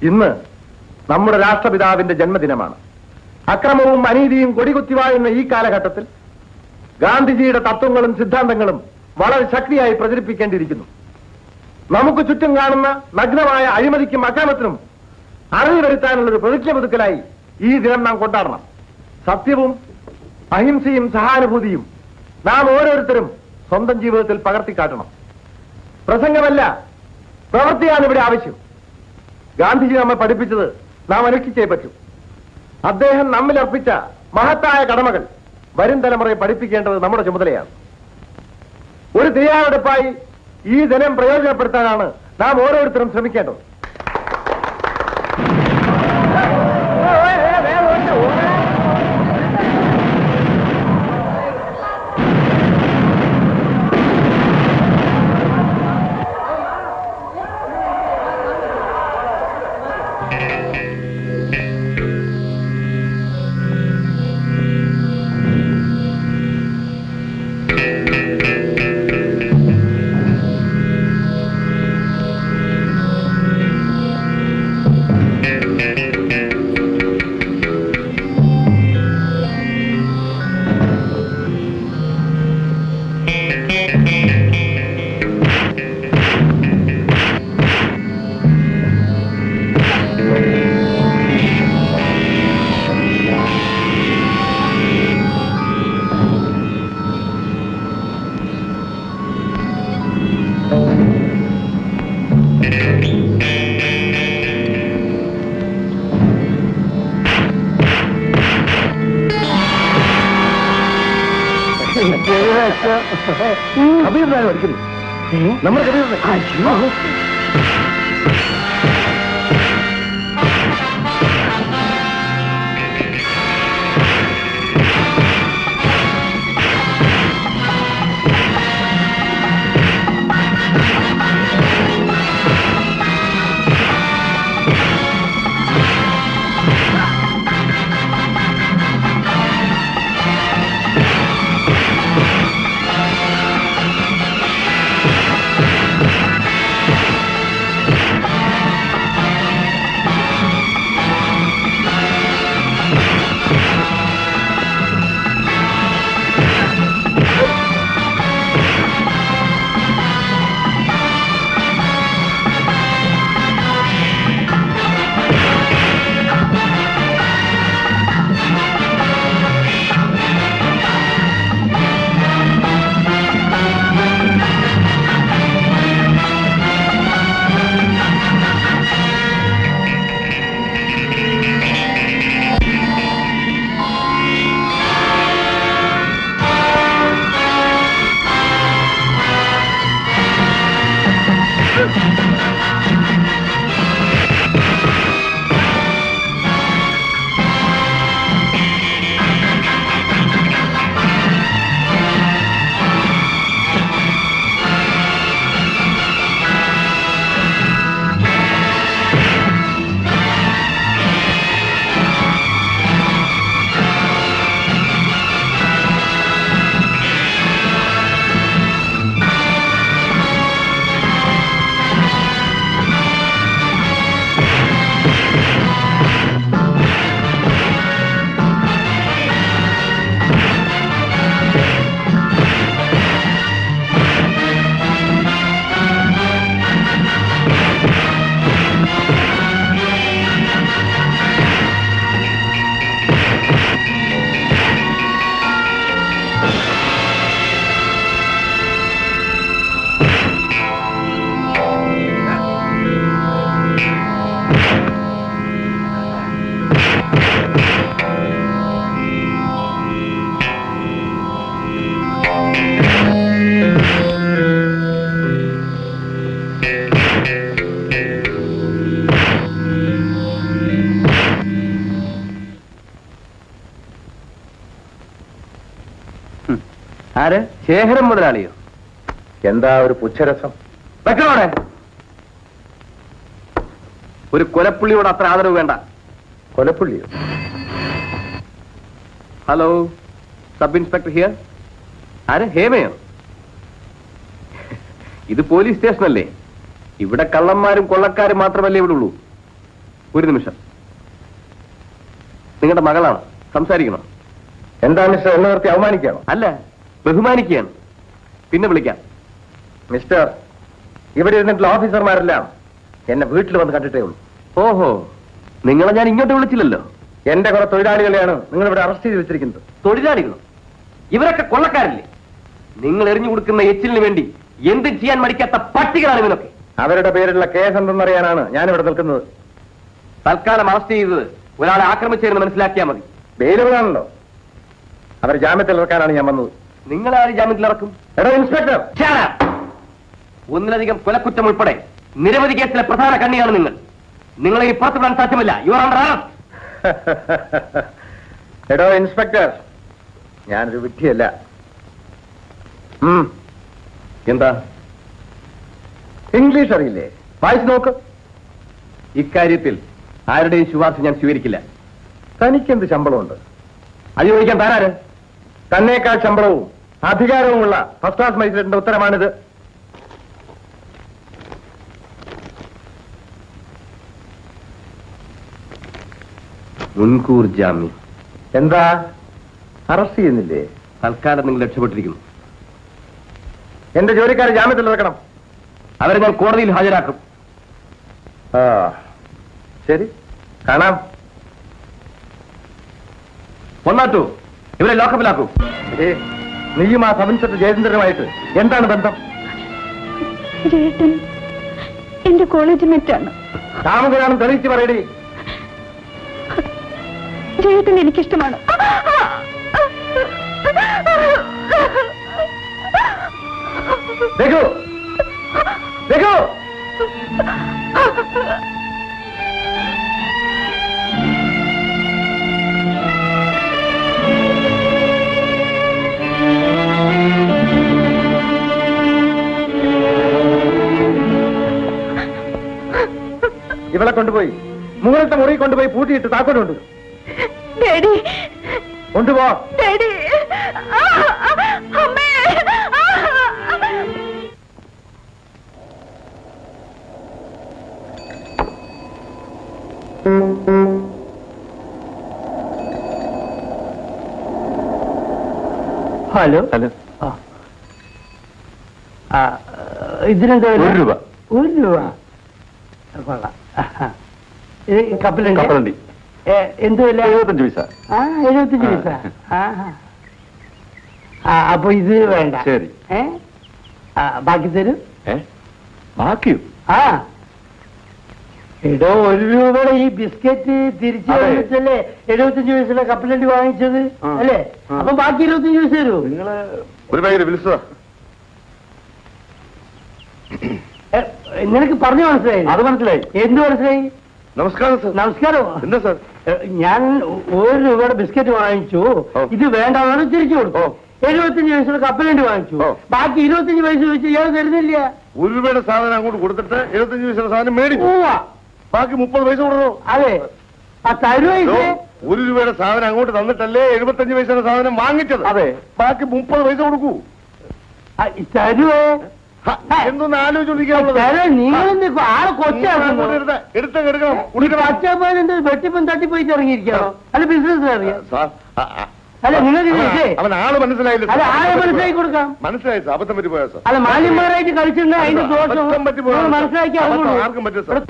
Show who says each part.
Speaker 1: ഇന്ന് നമ്മുടെ രാഷ്ട്രപിതാവിന്റെ ജന്മദിനമാണ്. അക്രമവും അനീതിയും കൊടികുത്തിവാഴുന്ന ഈ കാലഘട്ടത്തിൽ ഗാന്ധിജിയുടെ തത്വങ്ങളും സിദ്ധാന്തങ്ങളും വളരെ ശക്തിയായി പ്രചരിപ്പിക്കേണ്ടിയിരിക്കുന്നു. നമുക്ക് ചുറ്റും കാണുന്ന നഗ്നമായ അഴിമതിക്കും അക്രമത്തിനും അറിവ് വരുത്താനുള്ളൊരു പ്രതിജ്ഞ പുതുക്കലായി ഈ ദിനം നാം കൊണ്ടാടണം. സത്യവും അഹിംസയും സഹാനുഭൂതിയും നാം ഓരോരുത്തരും സ്വന്തം ജീവിതത്തിൽ പകർത്തിക്കാട്ടണം. പ്രസംഗമല്ല, പ്രവൃത്തിയാണ് ഇവിടെ ആവശ്യം. ഗാന്ധിജി നമ്മെ പഠിപ്പിച്ചത് നാം അനുഷ്ഠിച്ചേ പറ്റൂ. അദ്ദേഹം നമ്മിൽ അർപ്പിച്ച മഹത്തായ കടമകൾ വരും തലമുറയെ പഠിപ്പിക്കേണ്ടത് നമ്മുടെ ചുമതലയാണ്. ഒരു തയ്യാറെടുപ്പായി ഈ ദിനം പ്രയോജനപ്പെടുത്താനാണ് നാം ഓരോരുത്തരും ശ്രമിക്കേണ്ടത്. കബീറിനാണ് പഠിക്കുന്നു. നമ്മുടെ കബീറിനെ
Speaker 2: ആര്? ശേഖരം മുതലാളിയോ?
Speaker 1: എന്താ ഒരു പുച്ഛരസം?
Speaker 2: വെക്കണോടെ ഒരു കൊലപ്പുള്ളിയോട് അത്ര ആദരവ് വേണ്ട.
Speaker 1: കൊലപ്പുള്ളിയോ?
Speaker 2: Hello, sub inspector here. ആര്? ഹേമയോ? ഇത് പോലീസ് സ്റ്റേഷനല്ലേ? ഇവിടെ കള്ളന്മാരും കൊള്ളക്കാരും മാത്രമല്ലേ ഇവിടെ ഉള്ളൂ. ഒരു നിമിഷം. നിങ്ങളുടെ മകളാണ്, സംസാരിക്കണം.
Speaker 1: എന്താ മിസ്റ്റർ എന്നെ നിർത്തി അവമാനിക്കുകയാണോ?
Speaker 2: അല്ല, ബഹുമാനിക്കുകയാണ്. പിന്നെ വിളിക്കാം.
Speaker 1: മിസ്റ്റർ, ഇവിടെ ഇരുന്നിട്ടുള്ള ഓഫീസർമാരെല്ലാം എന്നെ വീട്ടിൽ വന്ന് കണ്ടിട്ടേ ഉള്ളൂ.
Speaker 2: ഓഹോ, നിങ്ങളെ ഞാൻ ഇങ്ങോട്ട് വിളിച്ചില്ലല്ലോ.
Speaker 1: എന്റെ കുറെ തൊഴിലാളികളെയാണ് നിങ്ങൾ ഇവിടെ അറസ്റ്റ് ചെയ്ത് വെച്ചിരിക്കുന്നത്.
Speaker 2: തൊഴിലാളികളോ? ഇവരൊക്കെ കൊള്ളക്കാരല്ലേ? നിങ്ങൾ എറിഞ്ഞു കൊടുക്കുന്ന എച്ചിലിന് വേണ്ടി എന്തും ചെയ്യാൻ മടിക്കാത്ത പട്ടികളാണ് ഇവനൊക്കെ.
Speaker 1: അവരുടെ പേരിലുള്ള കേസ് എന്തെന്നറിയാനാണ് ഞാനിവിടെ നിൽക്കുന്നത്.
Speaker 2: തൽക്കാലം അറസ്റ്റ് ചെയ്തത് ഒരാളെ ആക്രമിച്ചതെന്ന് മനസ്സിലാക്കിയാൽ മതി.
Speaker 1: ബെയിലുകളാണല്ലോ. അവർ ജാമ്യത്തിൽ ഇറക്കാനാണ് ഞാൻ വന്നത്.
Speaker 2: നിങ്ങളാരും ജാമ്യത്തിൽ ഇറക്കും?
Speaker 1: എടോ ഇൻസ്പെക്ടർ,
Speaker 2: ഒന്നിലധികം കൊലക്കുറ്റം ഉൾപ്പെടെ നിരവധി കേസിലെ പ്രധാന കണ്ണിയാണ് നിങ്ങൾ. നിങ്ങളെ ഈ പുറത്തുവിടാൻ സാധ്യമല്ല. You are under arrest.
Speaker 1: എടോ ഇൻസ്പെക്ടർ, ഞാനൊരു വിഡ്ഢിയല്ല.
Speaker 2: എന്താ?
Speaker 1: ഇംഗ്ലീഷ് അറിയില്ലേ? വായിച്ചു നോക്ക്.
Speaker 2: ഇക്കാര്യത്തിൽ ആരുടെയും ശുപാർശ ഞാൻ സ്വീകരിക്കില്ല.
Speaker 1: തനിക്കെന്ത് ശമ്പളമുണ്ട്?
Speaker 2: അത് ചോദിക്കാൻ താരാര്?
Speaker 1: തന്നേക്കാൾ ശമ്പളവും അധികാരവുമുള്ള ഫസ്റ്റ് ക്ലാസ് മജിസ്ട്രേറ്റിന്റെ ഉത്തരമാണിത്.
Speaker 2: മുൻകൂർ ജാമ്യം.
Speaker 1: എന്താ, അറസ്റ്റ് ചെയ്യുന്നില്ലേ?
Speaker 2: തൽക്കാലം നിങ്ങൾ രക്ഷപ്പെട്ടിരിക്കുന്നു.
Speaker 1: എന്റെ ജോലിക്കാരെ ജാമ്യത്തിൽ ഇറക്കണം.
Speaker 2: അവരെ ഞാൻ കോടതിയിൽ ഹാജരാക്കും.
Speaker 1: ആ ശരി, കാണാം.
Speaker 2: ഒന്നാറ്റു ഇവരെ ലോക്കപ്പിലാക്കൂ.
Speaker 1: നീയും ആ സബ് ഇൻസ്പെക്ടർ ജയചന്ദ്രനുമായിട്ട് എന്താണ് ബന്ധം?
Speaker 3: ജയേട്ടൻ എന്റെ കോളേജ് മേറ്റാണ്.
Speaker 1: താമസമാണ് തെളിയിച്ച് പറയടി.
Speaker 3: ജയേട്ടൻ എനിക്കിഷ്ടമാണ്.
Speaker 1: രഘു, രഘു, ഇവളെ കൊണ്ടുപോയി മുകളിലത്തെ മുറി കൊണ്ടുപോയി പൂട്ടിയിട്ട് താക്കോലുണ്ട്.
Speaker 3: ഡാഡി,
Speaker 1: കൊണ്ടുപോ.
Speaker 3: ഡാഡി, അമ്മേ.
Speaker 4: Hello
Speaker 1: hello.
Speaker 4: ഇതിനെന്താ വില?
Speaker 1: ₹1.
Speaker 4: ₹1. കൊള്ളാം. കപ്പലുണ്ട്.
Speaker 1: കപ്പലണ്ടി
Speaker 4: എന്ത് വില?
Speaker 1: 75 പൈസ.
Speaker 4: 75 പൈസ. അപ്പൊ ഇത് വേണ്ട.
Speaker 1: ശരി.
Speaker 4: ബാക്കി തരൂ.
Speaker 1: ബാക്കിയോ?
Speaker 4: എടോ, ₹1 ഈ ബിസ്ക്കറ്റ് തിരിച്ചു
Speaker 1: അതെ.
Speaker 4: വന്നിട്ടല്ലേ 75 പൈസയുടെ കപ്പലണ്ടി വാങ്ങിച്ചത് അല്ലേ? അപ്പൊ ബാക്കി 25 പൈസ തരൂ.
Speaker 1: നിങ്ങള് ഒരു ഭയങ്കര വിളിച്ചതാ.
Speaker 4: നിനക്ക് പറഞ്ഞു മനസ്സിലായി?
Speaker 1: അത് മനസ്സിലായി.
Speaker 4: എന്ത് മനസ്സിലായി?
Speaker 1: നമസ്കാരം സർ.
Speaker 4: നമസ്കാരം.
Speaker 1: എന്താ സാർ?
Speaker 4: ഞാൻ ₹1 ബിസ്ക്കറ്റ് വാങ്ങിച്ചു. ഇത് വേണ്ടാന്ന് തിരിച്ചു കൊടുത്തു. 75 പൈസയുടെ കപ്പലണ്ടി വാങ്ങിച്ചു. ബാക്കി 25 പൈസ വെച്ച് ഇയാൾ തരുന്നില്ല.
Speaker 1: ₹1 സാധനം അങ്ങോട്ട് കൊടുത്തിട്ട് 75 പൈസയുടെ സാധനം മേടിച്ചു. ബാക്കി 30 പൈസ കൊടുത്തു.
Speaker 4: അതെ, തരുവ.
Speaker 1: ₹1 സാധനം അങ്ങോട്ട് തന്നിട്ടല്ലേ 75 പൈസയുടെ സാധനം വാങ്ങിച്ചത്. അതെ, ബാക്കി 30 പൈസ കൊടുക്കൂ.
Speaker 4: തരുവേ.
Speaker 1: എന്തൊന്ന് ആലോചിച്ചോണ്ടിരിക്കാനുള്ളത്.
Speaker 4: നിങ്ങൾ ആളെ കൊച്ചാക്കുന്നു.
Speaker 1: എടുക്കണം.
Speaker 4: പച്ചപ്പൻ വെട്ടിപ്പം തട്ടിപ്പോയിട്ട് ഇറങ്ങിയിരിക്കാണോ? അല്ല ബിസിനസ് അറിയാം. അല്ല നിങ്ങൾക്ക്
Speaker 1: അവൻ ആള് മനസ്സിലായില്ല.
Speaker 4: അല്ല ആളെ മനസ്സിലാക്കി കൊടുക്കാം.
Speaker 1: മനസ്സിലായി സാർ, അബദ്ധം പറ്റി പോയാ സാർ.
Speaker 4: അല്ല മാന്യന്മാരായിട്ട് കളിച്ചിട്ടുണ്ടെങ്കിൽ അതിന്റെ ദോഷം
Speaker 1: അബദ്ധം പറ്റി പോയാ
Speaker 4: മനസ്സിലാക്കി
Speaker 1: ആർക്കും പറ്റും സാർ.